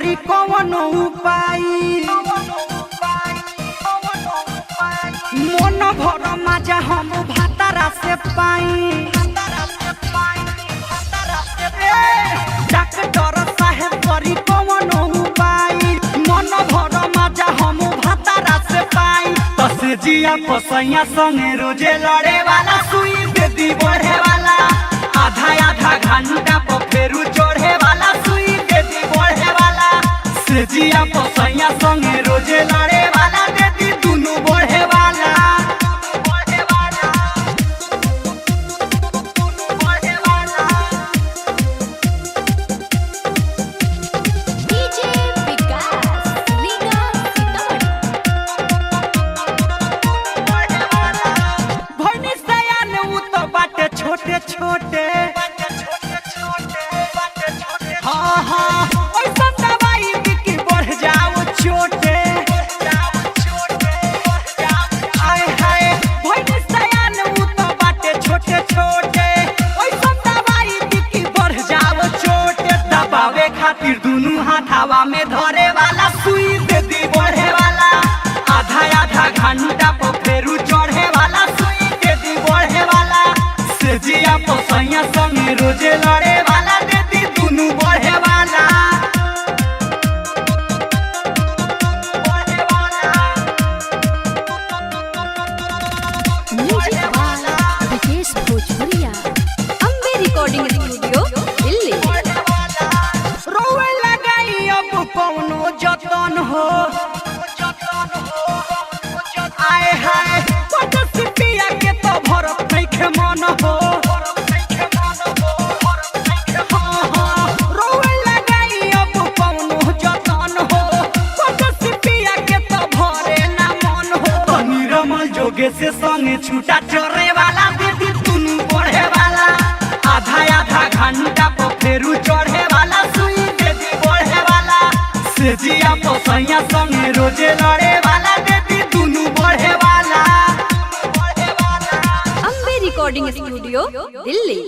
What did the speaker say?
करी कौन उपाय मन भर मजा हम भातारा से पाई डॉक्टर साहेब करी कौन उपाय मन भर मजा हम भातारा से पाई तस जिया पसैया संगे रोजे लड़े वाला सुई बेदी बढ़े वाला आधा आधा घंटा पर फेरू चढ़े वाला सुई बेदी बढ़े वाला से जिया पसैया संगे रोजे लड़े वाला बेदी दुनु बढ़े वाला छोटे छोटे हाँ हाँ ऐसा दवाई बिकी बढ़ जाओ छोटे आए हाय भइनी सयान उ तो बाटे छोटे छोटे ऐसा दवाई बिकी बढ़ जाओ छोटे दबावे खातिर दुनु हाथ हवा में धरे वाला सुई बेदी बढ़े वाला आधा आधा घंटा पर फेरू चढ़े वाला सुई बेदी बढ़े वाला से जिया पसैया संगे रोजे लड़े वाला बेदी दुनु बढ़े वाला विकेश भोजपुरिया अम्बे रिकॉर्डिंग स्टूडियो दिल्ली रोवे लगाई अब कौनो जतन हो आए हाय पिया के तो भरत नहीं के मन हो रोवे लगाई अब कौनो जतन हो पिया के तो भरे ना मन हो निरमल जोगे से संगे छूटा चोरे वाला बेदी दुनु बढ़े वाला आधा आधा घंटा पर फेरू चढ़े वाला सुई बेदी बढ़े वाला से जिया पसैया संगे रोजे लड़े वाला बेदी दुनु बढ़े वाला अम्बे रिकॉर्डिंग स्टूडियो दिल्ली।